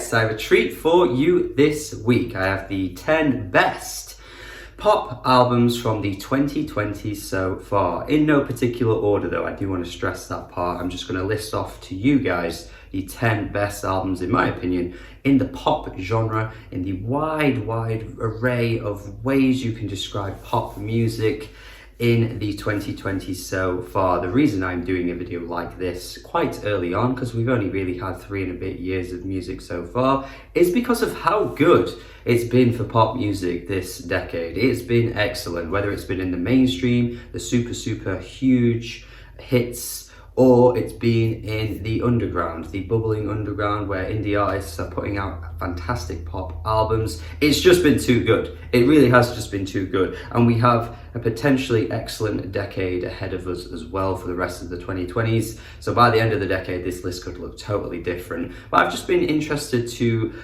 yes, I have a treat for you this week. I have the 10 best pop albums from the 2020s so far. In no particular order though, I do want to stress that part. I'm just going to list off to you guys the 10 best albums, in my opinion, in the pop genre, in the wide array of ways you can describe pop music in the 2020s so far. The reason I'm doing a video like this quite early on, because we've only really had 3 and a bit years of music so far, is because of how good it's been for pop music this decade. It's been excellent, whether it's been in the mainstream, the super huge hits, or it's been in the underground, the bubbling underground, where indie artists are putting out fantastic pop albums. It's just been too good. It really has just been too good. And we have a potentially excellent decade ahead of us as well for the rest of the 2020s. So by the end of the decade, this list could look totally different. But I've just been interested to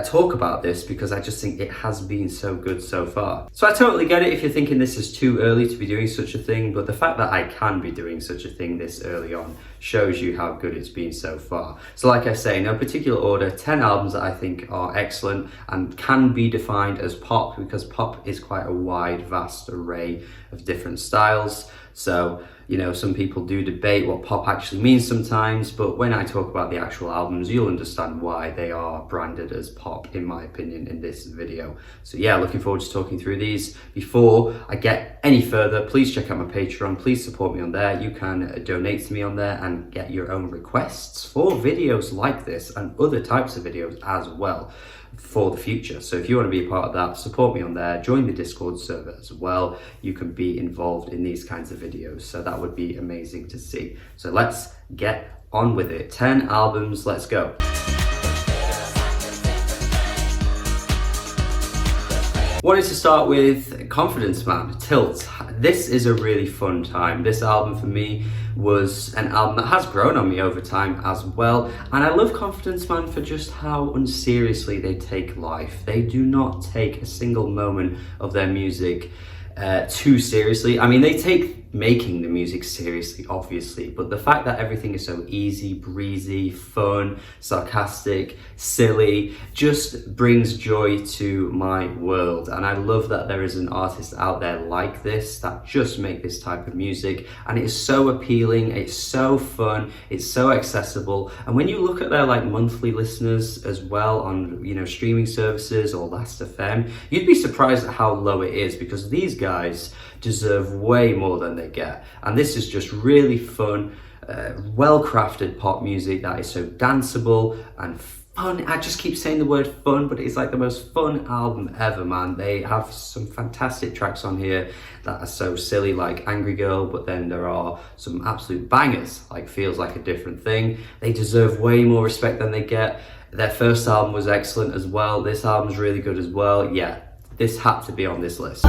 talk about this because I just think it has been so good so far. So I totally get it if you're thinking this is too early to be doing such a thing, but the fact that I can be doing such a thing this early on shows you how good it's been so far. So like I say, no particular order, 10 albums that I think are excellent and can be defined as pop, because pop is quite a wide, vast array of different styles. So, you know, some people do debate what pop actually means sometimes, but when I talk about the actual albums, you'll understand why they are branded as pop, in my opinion, in this video. So yeah, looking forward to talking through these. Before I get any further, please check out my Patreon. Please support me on there. You can donate to me on there and get your own requests for videos like this and other types of videos as well for the future. So if you want to be a part of that, support me on there, join the Discord server as well. You can be involved in these kinds of videos, so that would be amazing to see. So let's get on with it. 10 albums, let's go. Wanted to start with Confidence Man, Tilt. This is a really fun time. This album for me was an album that has grown on me over time as well. And I love Confidence Man for just how unseriously they take life. They do not take a single moment of their music too seriously. I mean, they take making the music seriously, obviously, but the fact that everything is so easy, breezy, fun, sarcastic, silly, just brings joy to my world. And I love that there is an artist out there like this that just make this type of music, and it is so appealing, it's so fun, it's so accessible. And when you look at their like monthly listeners as well on, you know, streaming services or Last.fm, you'd be surprised at how low it is, because these guys deserve way more than they get. And this is just really fun, well-crafted pop music that is so danceable and fun. I just keep saying the word fun, but it's like the most fun album ever, man. They have some fantastic tracks on here that are so silly, like Angry Girl, but then there are some absolute bangers, like Feels Like a Different Thing. They deserve way more respect than they get. Their first album was excellent as well. This album's really good as well. Yeah, this had to be on this list.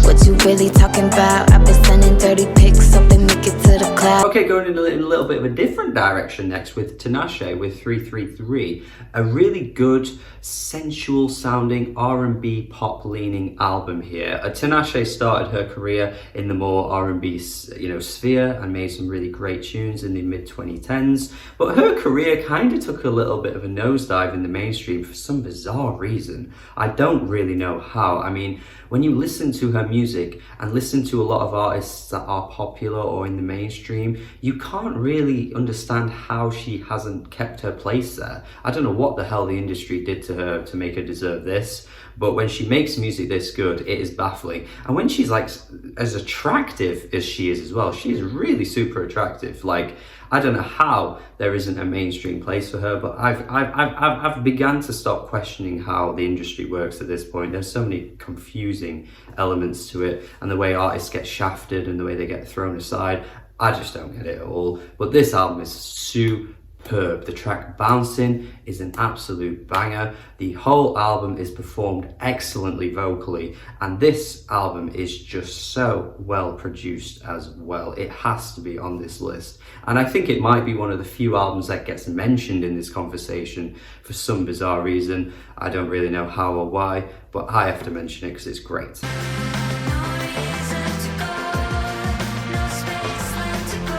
What you really talking about? I've been sending 30 pics up and make it to the cloud. Okay, going in a little bit of a different direction next with Tinashe with 333. A really good, sensual sounding R&B pop leaning album here. Tinashe started her career in the more R&B, you know, sphere and made some really great tunes in the mid 2010s. But her career kind of took a little bit of a nosedive in the mainstream for some bizarre reason. I don't really know how. I mean, when you listen to her music and listen to a lot of artists that are popular or in the mainstream, you can't really understand how she hasn't kept her place there. I don't know what the hell the industry did to her to make her deserve this, but when she makes music this good, it is baffling. And when she's like as attractive as she is as well, she is really super attractive. Like, I don't know how there isn't a mainstream place for her, but I've begun to stop questioning how the industry works at this point. There's so many confusing elements to it, and the way artists get shafted and the way they get thrown aside, I just don't get it at all. But this album is superb. The track Bouncing is an absolute banger. The whole album is performed excellently vocally, and this album is just so well produced as well. It has to be on this list, and I think it might be one of the few albums that gets mentioned in this conversation for some bizarre reason. I don't really know how or why, but I have to mention it because it's great.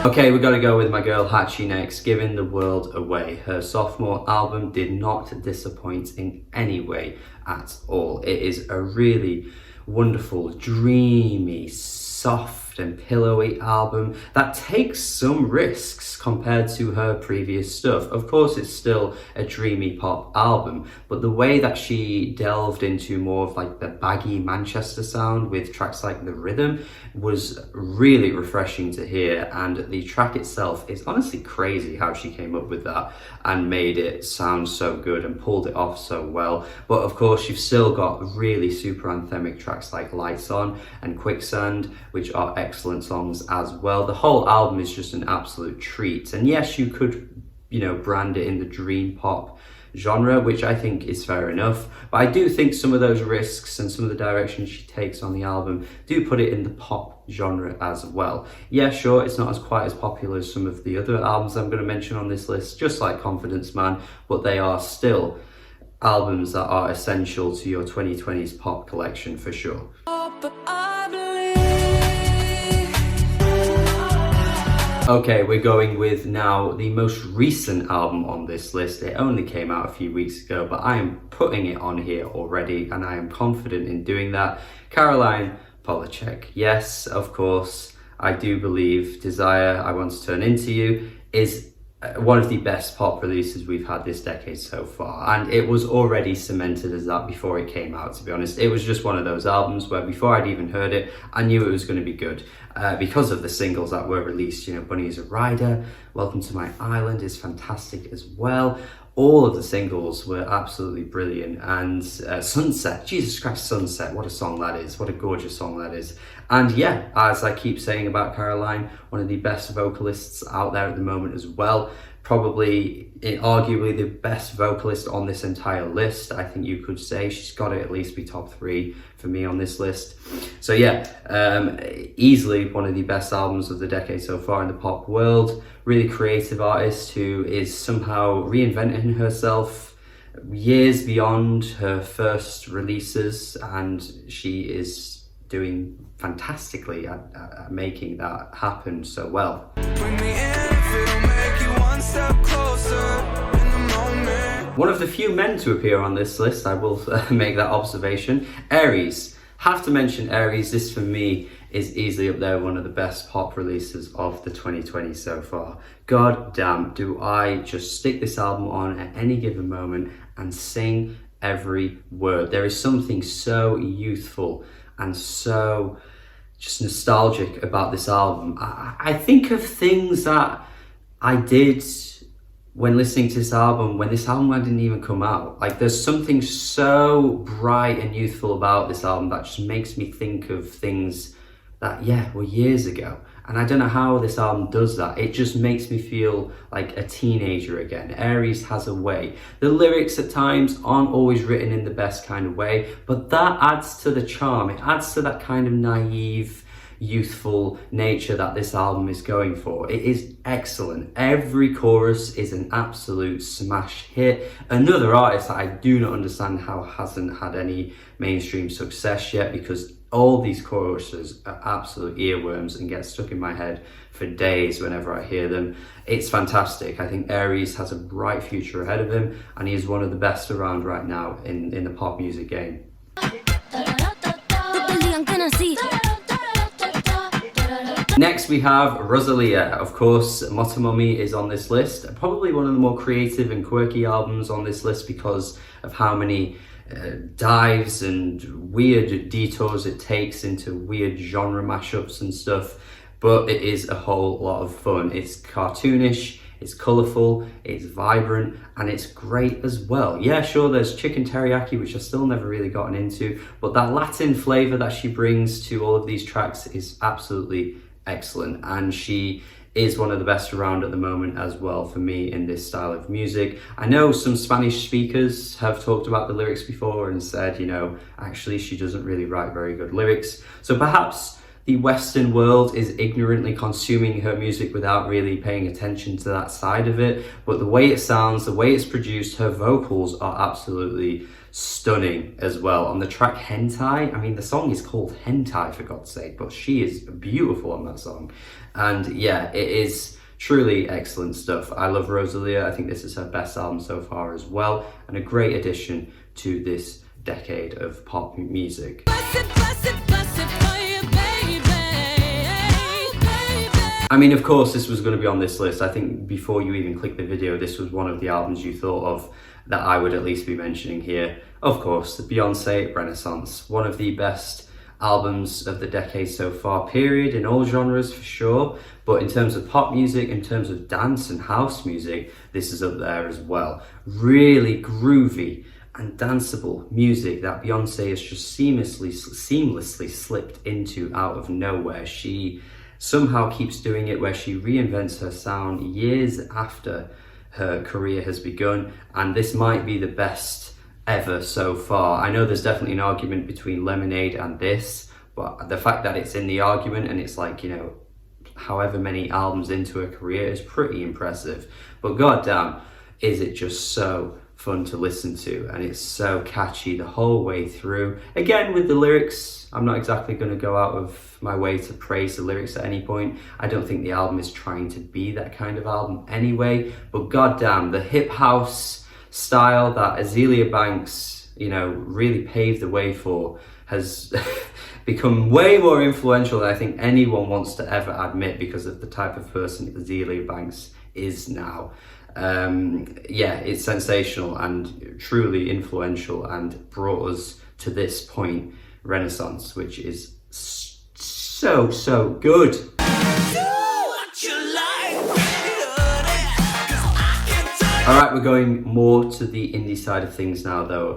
Okay, we gotta go with my girl Hachi next, Giving the World Away. Her sophomore album did not disappoint in any way at all. It is a really wonderful, dreamy, soft and pillowy album that takes some risks compared to her previous stuff. Of course, it's still a dreamy pop album, but the way that she delved into more of like the baggy Manchester sound with tracks like The Rhythm was really refreshing to hear, and the track itself is honestly crazy how she came up with that and made it sound so good and pulled it off so well. But of course, you've still got really super anthemic tracks like Lights On and Quicksand, which are excellent songs as well. The whole album is just an absolute treat. And yes, you could, brand it in the dream pop genre, which I think is fair enough. But I do think some of those risks and some of the directions she takes on the album do put it in the pop genre as well. Yeah, sure, it's not as quite as popular as some of the other albums I'm going to mention on this list, just like Confidence Man, but they are still albums that are essential to your 2020s pop collection for sure. Okay, we're going with now the most recent album on this list. It only came out a few weeks ago, but I am putting it on here already, and I am confident in doing that. Caroline Polachek. Yes, of course, I do believe Desire, I Want to Turn Into You is one of the best pop releases we've had this decade so far, and it was already cemented as that before it came out, to be honest. It was just one of those albums where before I'd even heard it, I knew it was going to be good because of the singles that were released. Bunny is a Rider, Welcome to My Island is fantastic as well. All of the singles were absolutely brilliant, and Sunset, Jesus Christ, Sunset, what a song that is, what a gorgeous song that is. And yeah, as I keep saying about Caroline, one of the best vocalists out there at the moment as well. Probably, arguably the best vocalist on this entire list. I think you could say she's got to at least be top 3 for me on this list. So yeah, easily one of the best albums of the decade so far in the pop world. Really creative artist who is somehow reinventing herself years beyond her first releases, and she is doing fantastically at making that happen so well. One of the few men to appear on this list, I will make that observation. Aries. Have to mention Aries. This for me is easily up there, one of the best pop releases of the 2020s so far. God damn, do I just stick this album on at any given moment and sing every word. There is something so youthful and so just nostalgic about this album. I think of things that I did when listening to this album, when this album didn't even come out. Like, there's something so bright and youthful about this album that just makes me think of things that, were years ago. And I don't know how this album does that. It just makes me feel like a teenager again. Aries has a way. The lyrics at times aren't always written in the best kind of way, but that adds to the charm. It adds to that kind of naive, youthful nature that this album is going for. It is excellent. Every chorus is an absolute smash hit. Another artist that I do not understand how hasn't had any mainstream success yet, because all these choruses are absolute earworms and get stuck in my head for days whenever I hear them. It's fantastic. I think Aries has a bright future ahead of him, and he is one of the best around right now in the pop music game. Next we have Rosalia. Of course, Motomami is on this list. Probably one of the more creative and quirky albums on this list because of how many dives and weird detours it takes into weird genre mashups and stuff. But it is a whole lot of fun. It's cartoonish, it's colourful, it's vibrant, and it's great as well. Yeah, sure, there's chicken teriyaki, which I've still never really gotten into, but that Latin flavour that she brings to all of these tracks is absolutely excellent, and she is one of the best around at the moment as well for me in this style of music. I know some Spanish speakers have talked about the lyrics before and said, actually she doesn't really write very good lyrics. So perhaps the Western world is ignorantly consuming her music without really paying attention to that side of it. But the way it sounds, the way it's produced, her vocals are absolutely stunning as well. On the track Hentai, I mean, the song is called Hentai for God's sake, but she is beautiful on that song. And yeah, it is truly excellent stuff. I love Rosalia. I think this is her best album so far as well, and a great addition to this decade of pop music. I mean, of course, this was going to be on this list. I think before you even click the video, this was one of the albums you thought of that I would at least be mentioning here. Of course, the Beyoncé Renaissance, one of the best albums of the decade so far, period, in all genres for sure. But in terms of pop music, in terms of dance and house music, this is up there as well. Really groovy and danceable music that Beyoncé has just seamlessly slipped into out of nowhere. She somehow keeps doing it, where she reinvents her sound years after her career has begun, and this might be the best ever so far. I know there's definitely an argument between Lemonade and this, but the fact that it's in the argument and it's like, you know, however many albums into her career is pretty impressive. But goddamn, is it just so fun to listen to, and it's so catchy the whole way through. Again, with the lyrics, I'm not exactly going to go out of my way to praise the lyrics at any point. I don't think the album is trying to be that kind of album anyway, but goddamn, the hip house style that Azealia Banks, you know, really paved the way for has become way more influential than I think anyone wants to ever admit, because of the type of person Azealia Banks is now. Yeah, it's sensational and truly influential, and brought us to this point, Renaissance, which is so good. All right, we're going more to the indie side of things now, though.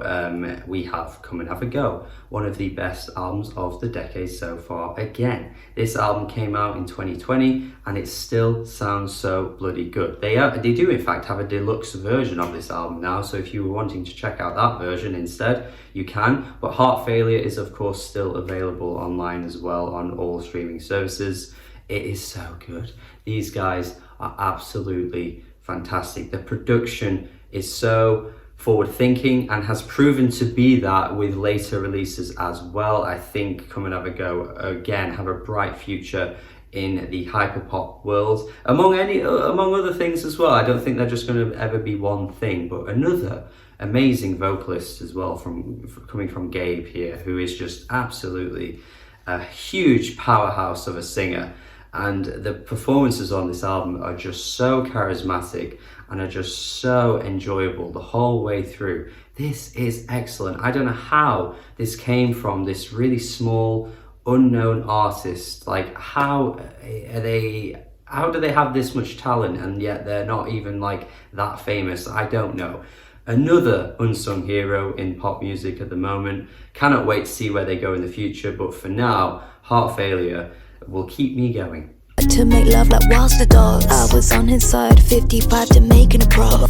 We have Comanavago, one of the best albums of the decade so far. Again, this album came out in 2020, and it still sounds so bloody good. They do, in fact, have a deluxe version of this album now, so if you were wanting to check out that version instead, you can. But Heart Failure is, of course, still available online as well on all streaming services. It is so good. These guys are absolutely fantastic. The production is so forward-thinking and has proven to be that with later releases as well. I think Comanavago again have a bright future in the hyperpop world, among other things as well. I don't think they're just going to ever be one thing, but another amazing vocalist as well, coming from Gabe here, who is just absolutely a huge powerhouse of a singer. And the performances on this album are just so charismatic and are just so enjoyable the whole way through. This is excellent. I don't know how this came from this really small, unknown artist. Like, how do they have this much talent and yet they're not even like that famous? I don't know. Another unsung hero in pop music at the moment. Cannot wait to see where they go in the future, but for now, Heart Failure will keep me going. To make love like whilst the dogs, I was on his side, 55 to making a bra.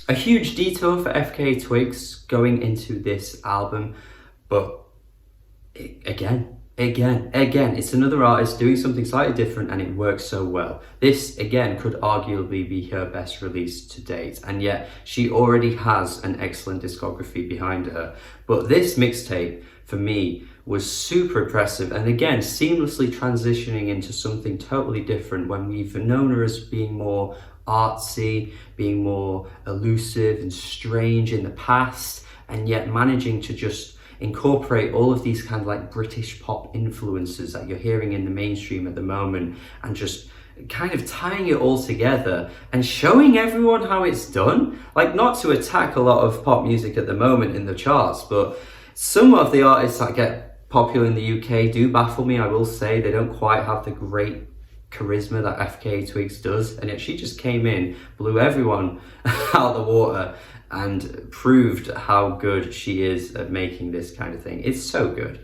A huge detour for FKA Twigs going into this album, but again, it's another artist doing something slightly different, and it works so well. This, again, could arguably be her best release to date, and yet she already has an excellent discography behind her. But this mixtape, for me, was super impressive, and again, seamlessly transitioning into something totally different when we've known her as being more artsy, being more elusive and strange in the past, and yet managing to just incorporate all of these kind of like British pop influences that you're hearing in the mainstream at the moment, and just kind of tying it all together and showing everyone how it's done. Like, not to attack a lot of pop music at the moment in the charts, but some of the artists that get popular in the UK do baffle me, I will say. They don't quite have the great charisma that FKA Twigs does, and yet she just came in, blew everyone out of the water, and proved how good she is at making this kind of thing. It's so good.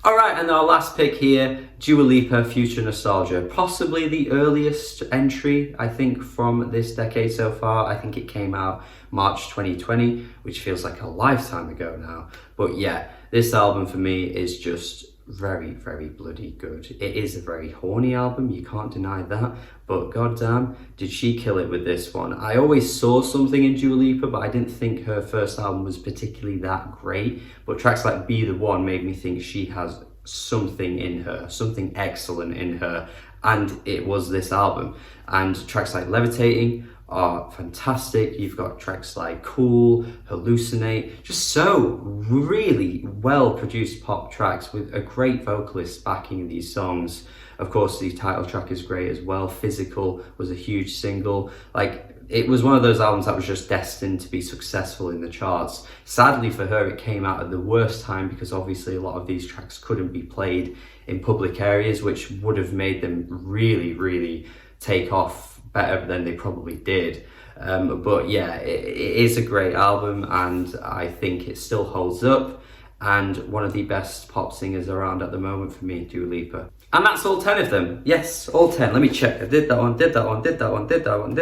Alright, and our last pick here, Dua Lipa, Future Nostalgia. Possibly the earliest entry, I think, from this decade so far. I think it came out March 2020, which feels like a lifetime ago now. But yeah, this album for me is just very, very bloody good. It is a very horny album, you can't deny that, but goddamn, did she kill it with this one. I always saw something in Dua Lipa, but I didn't think her first album was particularly that great, but tracks like Be The One made me think she has something in her, something excellent in her, and it was this album. And tracks like Levitating are fantastic. You've got tracks like Cool, Hallucinate, just so really well produced pop tracks with a great vocalist backing these songs. Of course, the title track is great as well. Physical was a huge single. Like, it was one of those albums that was just destined to be successful in the charts. Sadly for her, it came out at the worst time because obviously a lot of these tracks couldn't be played in public areas, which would have made them really, really take off better than they probably did. But yeah, it is a great album, and I think it still holds up, and one of the best pop singers around at the moment for me, Dua Lipa. And that's all 10 of them. Yes, all 10. Let me check. I did that one, did that one, did that one, did that one,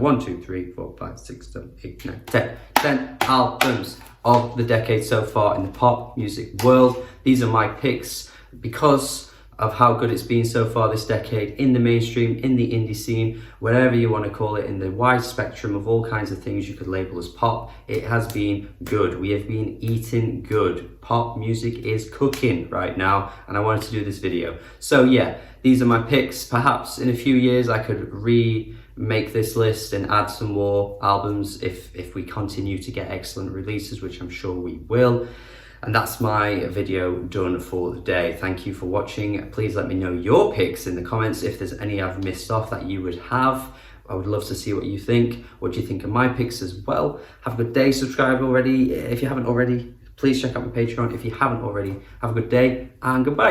1, 2, 3, 4, 5, 6, 7, 8, 9, 10. 10 albums of the decade so far in the pop music world. These are my picks because of how good it's been so far this decade in the mainstream, in the indie scene, whatever you want to call it, in the wide spectrum of all kinds of things you could label as pop. It has been good. We have been eating good. Pop music is cooking right now, and I wanted to do this video. So yeah, these are my picks. Perhaps in a few years I could remake this list and add some more albums if we continue to get excellent releases, which I'm sure we will. And that's my video done for the day. Thank you for watching. Please let me know your picks in the comments if there's any I've missed off that you would have. I would love to see what you think. What do you think of my picks as well? Have a good day. Subscribe already if you haven't already. Please check out my Patreon if you haven't already. Have a good day and goodbye.